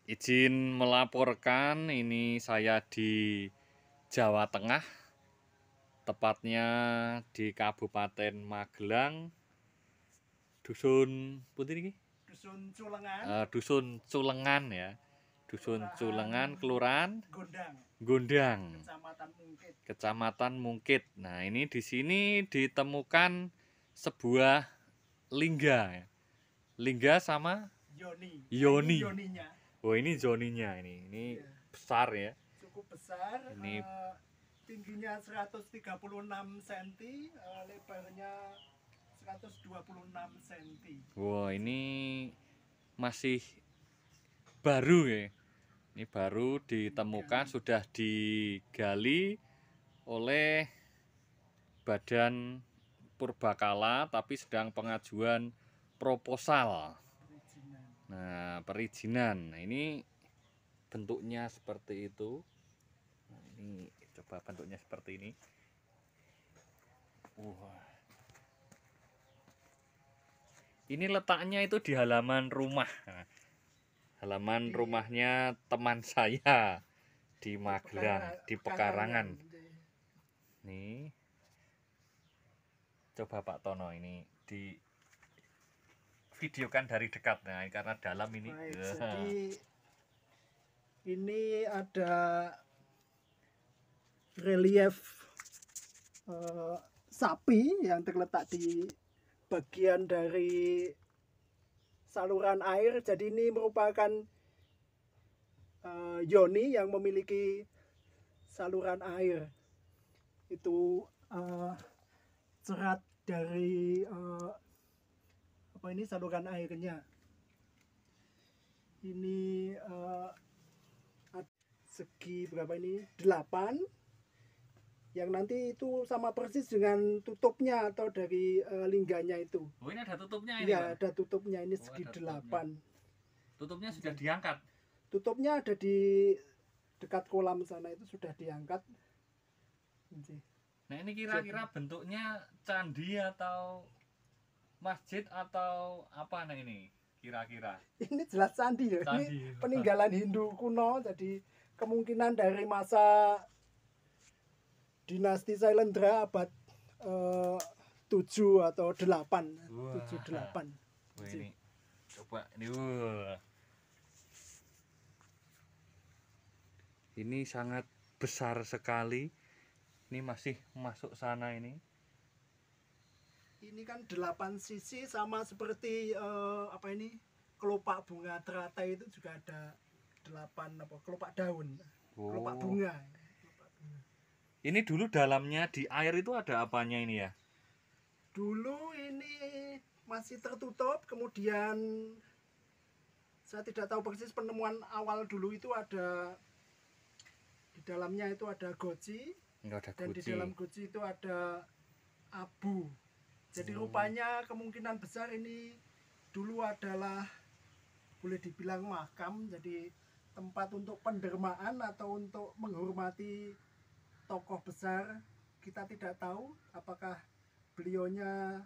Izin melaporkan, ini saya di Jawa Tengah, tepatnya di Kabupaten Magelang, Dusun Putih ini? Dusun Culengan, Dusun Culengan ya, Dusun Culengan, Kelurahan Gondang, Gondang, Kecamatan Mungkit. Kecamatan Mungkit. Nah, ini di sini ditemukan sebuah lingga, lingga sama Yoni. Yoni. Ini Yoninya. Oh, ini zoninya ini Ya, besar ya. cukup besar. Ini Tingginya 136 cm, lebarnya 126 cm. wah, ini masih baru ya. Ini baru ditemukan, sudah digali oleh Badan Purbakala, tapi sedang pengajuan proposal. Perizinan. Nah, perizinan. Nah, ini bentuknya seperti itu. Nah, ini coba bentuknya seperti ini. Wah. Ini letaknya itu di halaman rumah. Nah, halaman rumahnya teman saya di Magelang, di Pekarangan. Nih. Coba Pak Tono ini di videokan dari dekat, nah karena dalam ini. Baik, jadi ini ada relief sapi yang terletak di bagian dari saluran air. Jadi ini merupakan yoni yang memiliki saluran air. Itu serat dari apa ini saluran airnya. Ini segi berapa ini? 8, yang nanti itu sama persis dengan tutupnya atau dari lingganya itu. Oh, ini ada tutupnya ini, Iya, Pak? ada tutupnya. Ini segi ada 8. Tutupnya sudah diangkat. Tutupnya ada di dekat kolam sana, itu sudah diangkat. Nah, ini kira-kira bentuknya candi atau masjid atau apa nah ini kira-kira? Ini jelas candi ya. Candi. Ini peninggalan Hindu kuno, jadi kemungkinan dari masa dinasti Sailendra abad 7 atau 8. Wah. 7-8. Wah, ini coba ini. Ini sangat besar sekali. Ini masih masuk sana ini. Ini kan 8 sisi, sama seperti apa ini, kelopak bunga teratai itu juga ada 8 apa kelopak daun. Oh. Kelopak bunga. Ini dulu dalamnya di air itu ada apanya ini ya? Dulu ini masih tertutup, kemudian saya tidak tahu persis penemuan awal dulu itu ada di dalamnya itu ada goji. Enggak ada Dan guci. di dalam guci itu ada abu. Jadi rupanya kemungkinan besar ini dulu adalah boleh dibilang makam, jadi tempat untuk pendermaan atau untuk menghormati tokoh besar. Kita tidak tahu apakah beliaunya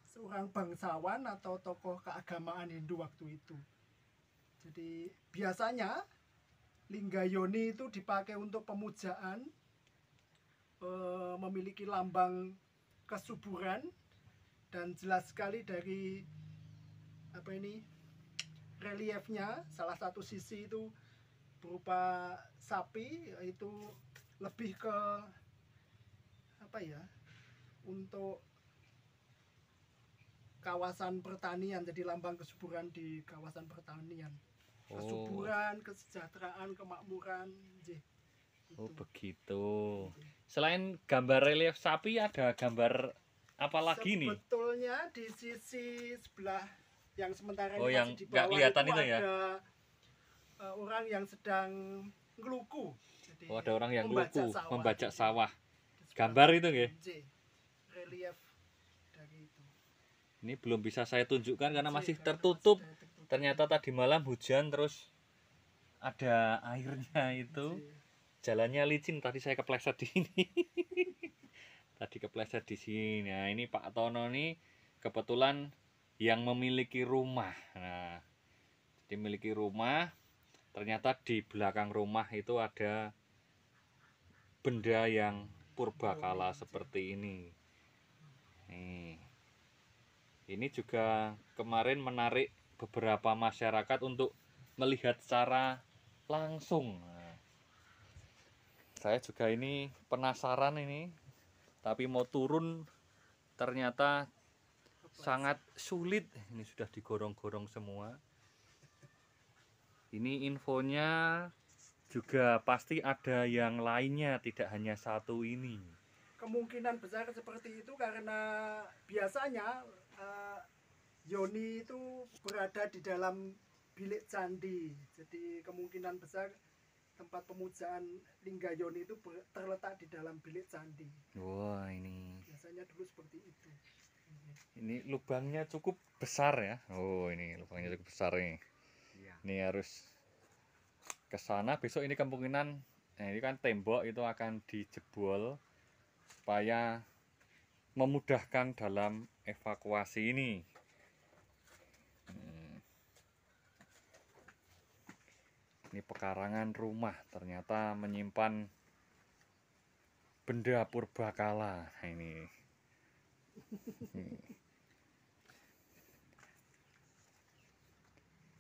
seorang bangsawan atau tokoh keagamaan Hindu waktu itu. Jadi biasanya lingga yoni itu dipakai untuk pemujaan, memiliki lambang kesuburan, dan jelas sekali dari apa ini reliefnya, salah satu sisi itu berupa sapi, yaitu lebih ke apa ya, untuk kawasan pertanian, jadi lambang kesuburan di kawasan pertanian. Kesuburan, kesejahteraan, kemakmuran. Oh begitu. Selain gambar relief sapi, ada gambar apa lagi nih? Sebetulnya di sisi sebelah yang sementara Oh, ini yang masih di nggak bawah kelihatan itu itu ya? ada orang yang sedang ngeluku. Jadi Oh, ada orang yang membajak luku sawah. membajak sawah. Di sebelah Gambar itu ya? relief dari itu. Ini belum bisa saya tunjukkan karena masih Karena tertutup. masih tertutup. Ternyata tadi malam hujan terus ada airnya itu. Jalannya licin, tadi saya kepleset di sini. Tadi kepleset di sini. Nah, ini Pak Tono nih kebetulan yang memiliki rumah. Nah, jadi memiliki rumah, ternyata di belakang rumah itu ada benda yang purbakala seperti ini. Nih. Ini juga kemarin menarik beberapa masyarakat untuk melihat secara langsung. Nah, saya juga ini penasaran ini, tapi mau turun ternyata sangat sulit. Ini sudah digorong-gorong semua. Ini infonya juga pasti ada yang lainnya, tidak hanya satu ini. Kemungkinan besar seperti itu karena biasanya Yoni itu berada di dalam bilik candi. Jadi kemungkinan besar tempat pemujaan Lingga Yoni itu terletak di dalam bilik candi. Wah, ini Biasanya dulu seperti itu. ini lubangnya cukup besar ya. Oh, ini lubangnya cukup besar nih. Ini harus ke sana. Besok ini kemungkinan, nah ini kan tembok itu akan dijebol supaya memudahkan dalam evakuasi ini. Ini pekarangan rumah ternyata menyimpan benda purbakala. Nah, ini.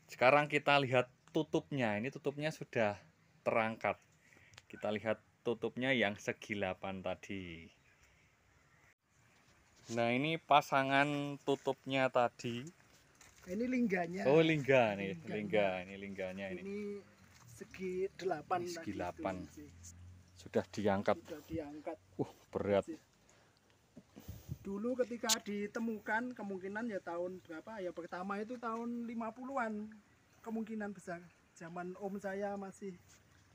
Sekarang kita lihat tutupnya. Ini tutupnya sudah terangkat. Kita lihat tutupnya yang segi 8 tadi. Nah, ini pasangan tutupnya tadi. Ini lingganya. Oh, lingga nih, lingga. Ini lingganya ini. Ini segi 8. Ini segi tadi 8. itu. Sudah diangkat. Sudah diangkat. Berat. Dulu ketika ditemukan kemungkinan ya tahun berapa ya, pertama itu tahun 50-an kemungkinan besar, zaman om saya masih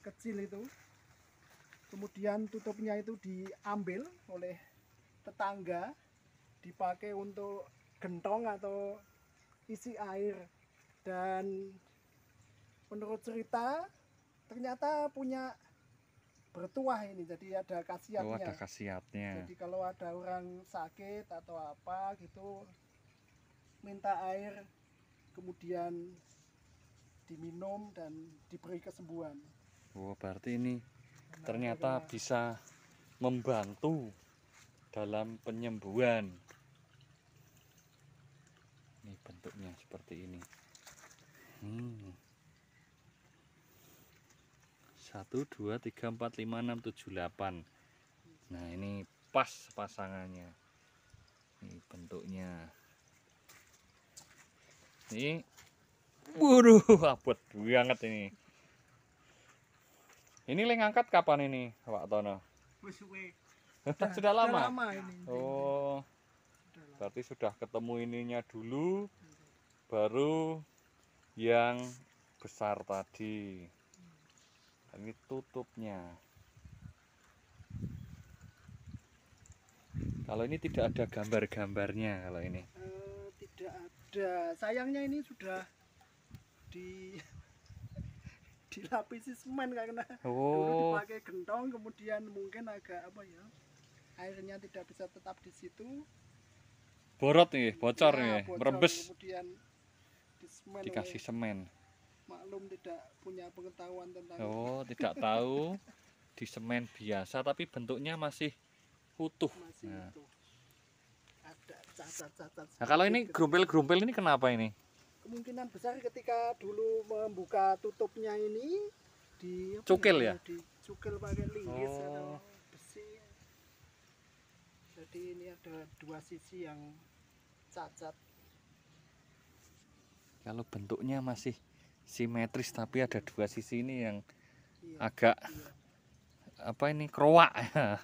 kecil itu. Kemudian tutupnya itu diambil oleh tetangga, dipakai untuk gentong atau isi air, dan menurut cerita ternyata punya bertuah ini, jadi ada khasiatnya. Oh, ada khasiatnya. Jadi kalau ada orang sakit atau apa gitu, minta air, kemudian diminum dan diberi kesembuhan. Oh, berarti ini ternyata bisa membantu dalam penyembuhan. Ini bentuknya seperti ini. 1, 2, 3, 4, 5, 6, 7, 8. Nah, ini pas pasangannya. Ini bentuknya. Ini waduh, abot banget ini. Ini leng angkat kapan ini, Pak Tono? Sudah lama? Ini. Oh, berarti sudah ketemu ininya dulu, baru yang besar tadi. Ini tutupnya. Kalau ini tidak ada gambar-gambarnya kalau ini. Tidak ada. Sayangnya ini sudah dilapisi semen karena dulu dipakai gentong, kemudian mungkin agak apa ya, airnya tidak bisa tetap di situ. Borot nih, bocor Ya, nih, merembes. Kemudian semen Dikasih semen. Maklum tidak punya pengetahuan tentang Tidak tahu di semen biasa tapi bentuknya masih utuh. Masih utuh. Ada cacat-cacat. Nah, kalau ini gerumpel-gerumpel ini kenapa ini? Kemungkinan besar ketika dulu membuka tutupnya ini cukil ya? Dicukil pakai linggis atau besi. Jadi ini ada dua sisi yang cacat. Kalau bentuknya masih simetris tapi ada dua sisi ini yang agak apa ini, kerowak ya.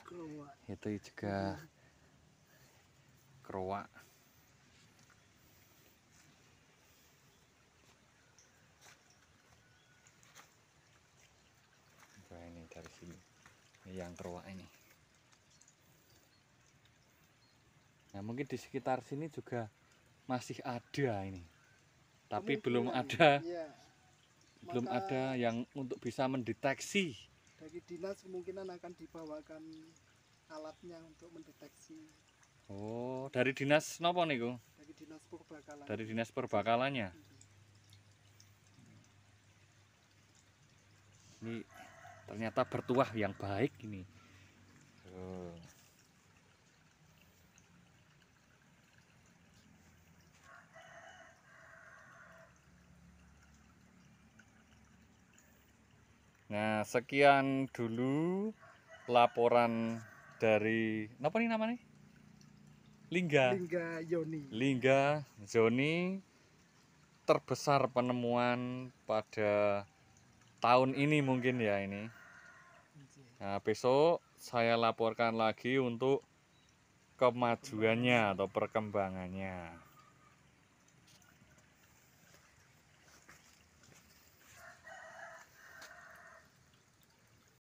Itu juga kerowak. Nah, ini dari sini. Ini yang kerowak ini. Nah, mungkin di sekitar sini juga masih ada ini. Tapi belum ada. Ya. Belum ada yang untuk bisa mendeteksi. Dari dinas kemungkinan akan dibawakan alatnya untuk mendeteksi. Oh, dari dinas nopo niku? Dari dinas purbakala. Dari dinas purbakalanya. Ini ternyata bertuah yang baik ini. Tuh. Nah, sekian dulu laporan dari apa nih namanya? Lingga. Lingga Yoni. Lingga Zoni terbesar penemuan pada tahun ini mungkin ya ini. Nah, besok saya laporkan lagi untuk kemajuannya atau perkembangannya.